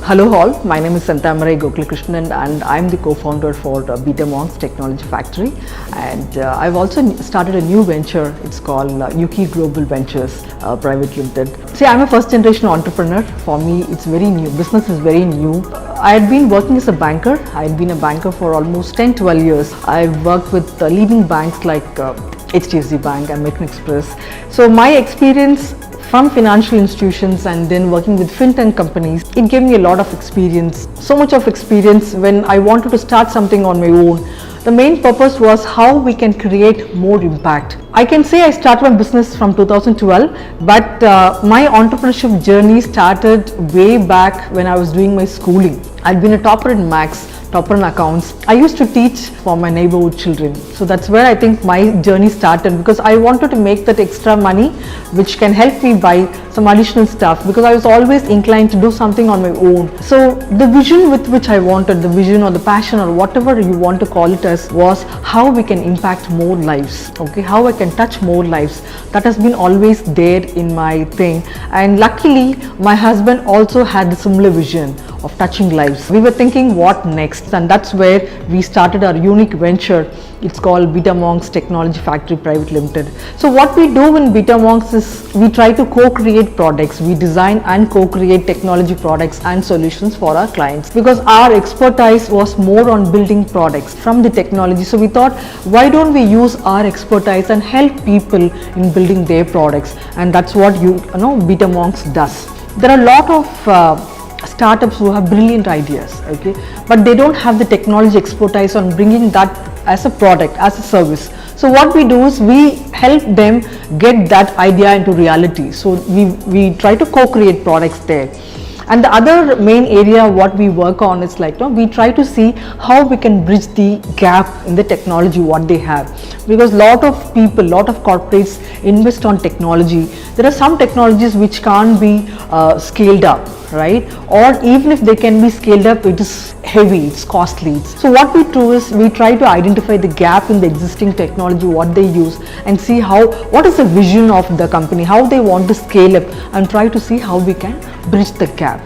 Hello all, my name is Senthamarai Gokulakrishnan and I'm the co-founder for Betamonks Technology Factory, and I've also started a new venture. It's called Yuki Global Ventures Private Limited. See, I'm a first generation entrepreneur. For me, it's very new. Business is very new. I had been working as a banker. I had been a banker for almost 10-12 years. I've worked with leading banks like HDFC Bank, American Express. So my experience from financial institutions and then working with fintech companies, it gave me a lot of experience. So much of experience when I wanted to start something on my own. The main purpose was how we can create more impact. I can say I started my business from 2012, but my entrepreneurship journey started way back when I was doing my schooling. I'd been a topper in Maths, topper in accounts. I used to teach for my neighborhood children. So that's where I think my journey started, because I wanted to make that extra money which can help me buy some additional stuff, because I was always inclined to do something on my own. So the vision with which I wanted, the vision or the passion or whatever you want to call it as, was how we can impact more lives, okay, how I can touch more lives. That has been always there in my thing, and luckily my husband also had a similar vision of touching lives. We were thinking what next, and that's where we started our unique venture. It's called Betamonks Technology Factory Private Limited. So what we do in Betamonks is we try to co-create products. We design and co-create technology products and solutions for our clients, because our expertise was more on building products from the technology. So we thought, why don't we use our expertise and help people in building their products? And that's what Betamonks does. There are a lot of startups who have brilliant ideas, okay, but they don't have the technology expertise on bringing that as a product, as a service. So what we do is we help them get that idea into reality. So we try to co-create products there. And the other main area what we work on is we try to see how we can bridge the gap in the technology what they have, because lot of people, lot of corporates invest on technology. There are some technologies which can't be scaled up, right? Or even if they can be scaled up, it is heavy, it's costly. So what we do is we try to identify the gap in the existing technology what they use, and see what is the vision of the company, how they want to scale up, and try to see how we can bridge the gap.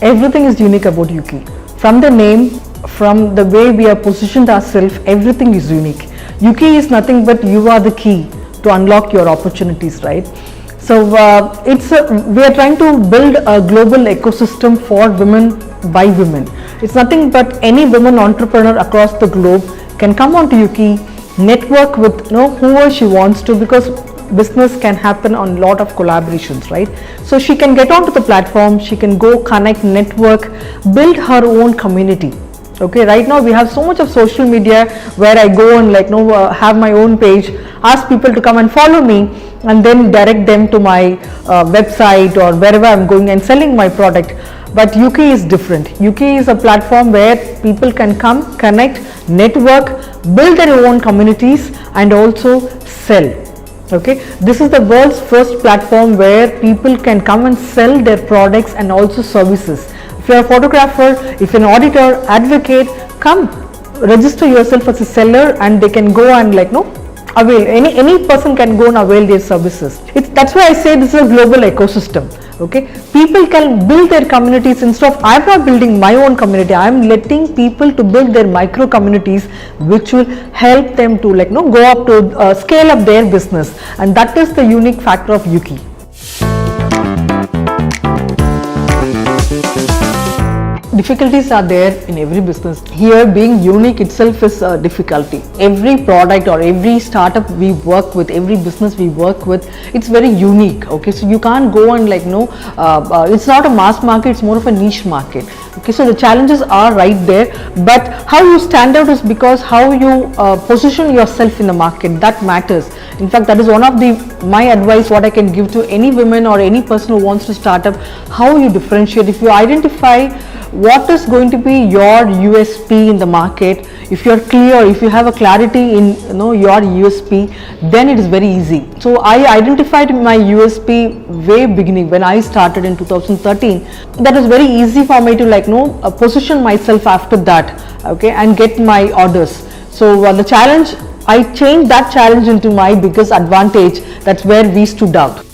Everything is unique about Yuki. From the name, from the way we are positioned ourselves, everything is unique. Yuki is nothing but you are the key to unlock your opportunities, right? So we are trying to build a global ecosystem for women by women. It's nothing but any woman entrepreneur across the globe can come onto Yuki, network with whoever she wants to, because business can happen on a lot of collaborations, right? So she can get onto the platform, she can go connect, network, build her own community. Okay, right now we have so much of social media where I go and have my own page, ask people to come and follow me, and then direct them to my website or wherever I'm going and selling my product. But Yuki is different. Yuki is a platform where people can come, connect, network, build their own communities, and also sell. Okay, this is the world's first platform where people can come and sell their products and also services. If you're a photographer, if you're an auditor, advocate, come register yourself as a seller, and they can go and avail. Any person can go and avail their services. That's why I say this is a global ecosystem. Okay, people can build their communities. Instead of I'm not building my own community, I'm letting people to build their micro communities, which will help them to go up to scale up their business, and that is the unique factor of Yuki. Difficulties are there in every business. Here, being unique itself is a difficulty. Every product or every startup we work with, every business we work with, it's very unique. Okay, so you can't go and it's not a mass market, it's more of a niche market. Okay, so the challenges are right there, but how you stand out is because how you position yourself in the market, that matters. In fact, that is one of my advice what I can give to any woman or any person who wants to start up, how you differentiate. If you identify what is going to be your USP in the market, if you're clear, if you have a clarity in your USP, then it is very easy. So I identified my USP way beginning when I started in 2013. That was very easy for me to position myself after that, okay, and get my orders. So the challenge, I changed that challenge into my biggest advantage. That's where we stood out.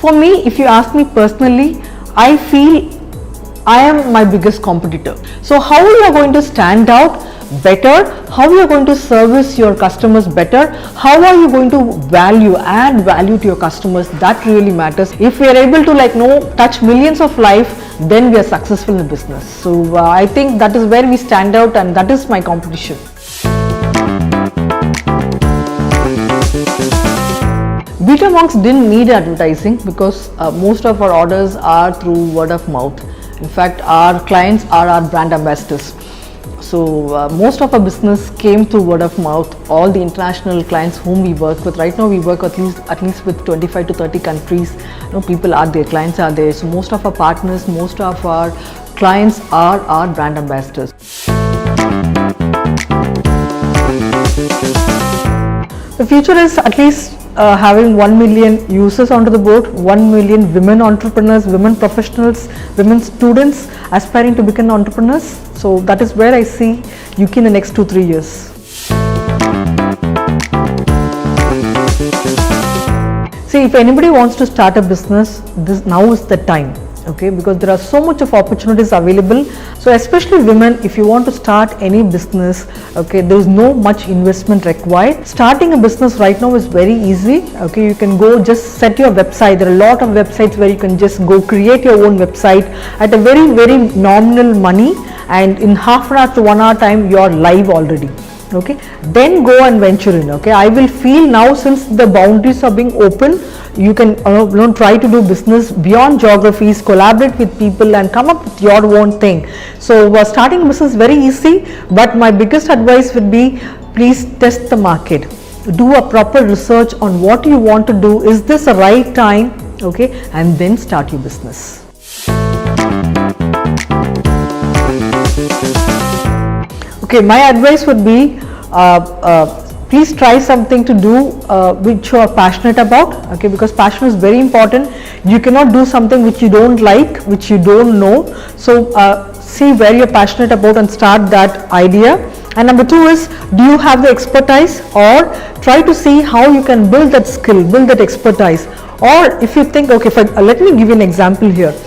For me, if you ask me personally, I feel I am my biggest competitor. So how you are going to stand out better, how you are going to service your customers better, how are you going to add value to your customers, that really matters. If we are able to touch millions of lives, then we are successful in business. So I think that is where we stand out, and that is my competition. Betamonks didn't need advertising because most of our orders are through word of mouth. In fact, our clients are our brand ambassadors. So most of our business came through word of mouth. All the international clients whom we work with, right now we work at least with 25 to 30 countries. People are there, clients are there. So most of our partners, most of our clients are our brand ambassadors. The future is at least having 1 million users onto the board, 1 million women entrepreneurs, women professionals, women students aspiring to become entrepreneurs. So that is where I see UK in the next 2-3 years. See, if anybody wants to start a business, now is the time. Okay, because there are so much of opportunities available. So especially women, if you want to start any business, okay, there is no much investment required. Starting a business right now is very easy. Okay, you can go just set your website. There are a lot of websites where you can just go create your own website at a very, very nominal money, and in half an hour to 1 hour time you are live already. Okay, then go and venture in. Okay, I will feel now, since the boundaries are being open, you can try to do business beyond geographies, collaborate with people and come up with your own thing. So starting a business is very easy, but my biggest advice would be, please test the market. Do a proper research on what you want to do. Is this the right time? Okay, and then start your business. Okay, my advice would be, please try something to do which you are passionate about. Okay, because passion is very important. You cannot do something which you don't like, which you don't know. So see where you're passionate about and start that idea. And number 2 is, do you have the expertise, or try to see how you can build that skill, build that expertise. Or if you think, okay, let me give you an example here.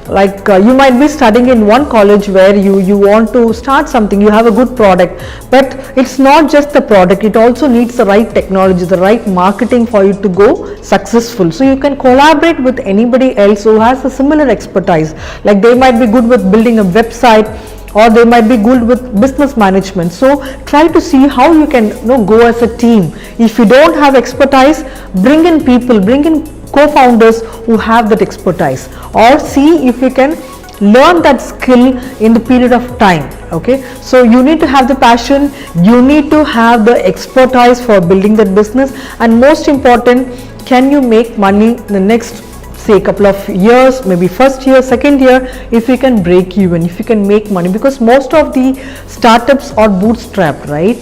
Like you might be studying in one college where you want to start something, you have a good product, but it's not just the product, it also needs the right technology, the right marketing for you to go successful. So you can collaborate with anybody else who has a similar expertise. Like they might be good with building a website, or they might be good with business management. So try to see how you can go as a team. If you don't have expertise, bring in people, bring in co-founders who have that expertise, or see if you can learn that skill in the period of time. Okay, so you need to have the passion, you need to have the expertise for building that business, and most important, can you make money in the next, say, couple of years, maybe first year, second year, if you can break even, if you can make money, because most of the startups are bootstrapped, right?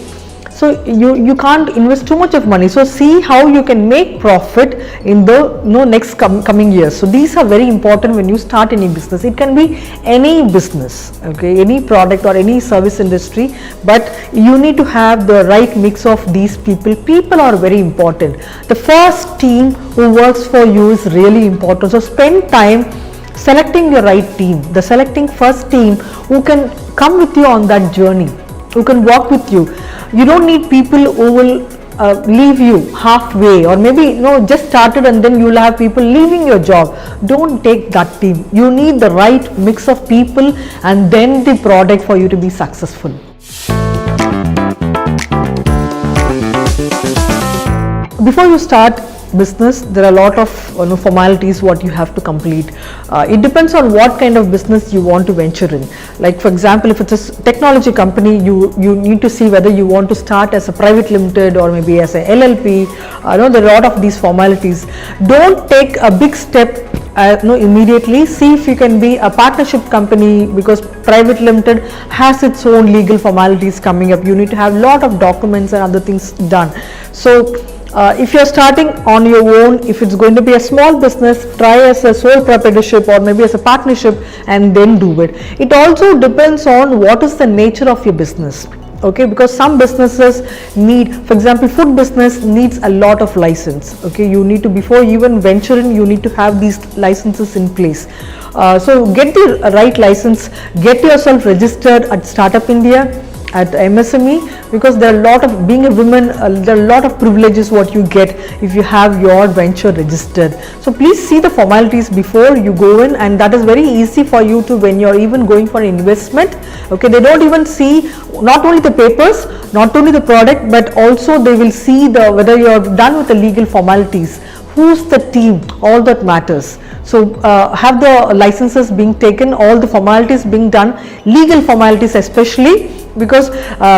So you can't invest too much of money. So see how you can make profit in the next coming years. So these are very important when you start any business. It can be any business, okay, any product or any service industry, but you need to have the right mix of these people. People are very important. The first team who works for you is really important. So spend time selecting your right team, the selecting first team who can come with you on that journey, who can walk with you. You don't need people who will leave you halfway, or maybe just started and then you will have people leaving your job. Don't take that team. You need the right mix of people and then the product for you to be successful. Before you start business, there are a lot of formalities what you have to complete. It depends on what kind of business you want to venture in. Like for example, if it's a technology company, you need to see whether you want to start as a private limited or maybe as a LLP. There are a lot of these formalities. Don't take a big step immediately. See if you can be a partnership company, because private limited has its own legal formalities coming up. You need to have a lot of documents and other things done. So if you're starting on your own, if it's going to be a small business, try as a sole proprietorship or maybe as a partnership and then do it. It also depends on what is the nature of your business. Okay, because some businesses need, for example, food business needs a lot of license. Okay, you need to, before even venturing, you need to have these licenses in place. So get the right license, get yourself registered at Startup India, at MSME, because there are a lot of, being a woman, there are a lot of privileges what you get if you have your venture registered. So please see the formalities before you go in, and that is very easy for you to, when you're even going for investment. Okay, they don't even see not only the papers, not only the product, but also they will see the whether you're done with the legal formalities, who's the team, all that matters. So have the licenses being taken, all the formalities being done, legal formalities especially, because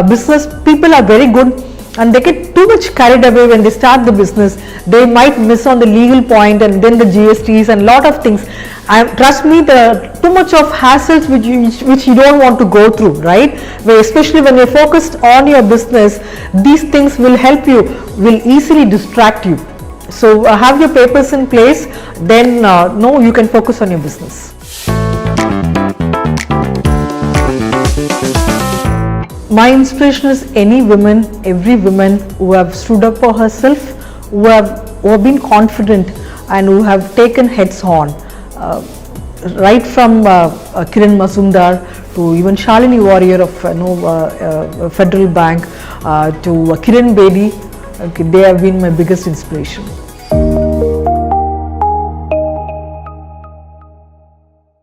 business people are very good and they get too much carried away when they start the business. They might miss on the legal point, and then the GSTs and lot of things. Trust me, there are too much of hassles which you don't want to go through, right? Especially when you're focused on your business, these things will help you, will easily distract you. So have your papers in place, then no, you can focus on your business. My inspiration is any woman, every woman who have stood up for herself, who have been confident, and who have taken heads on. Right from Kiran Mazumdar to even Shalini Warrior of Federal Bank to Kiran Bedi, okay, they have been my biggest inspiration.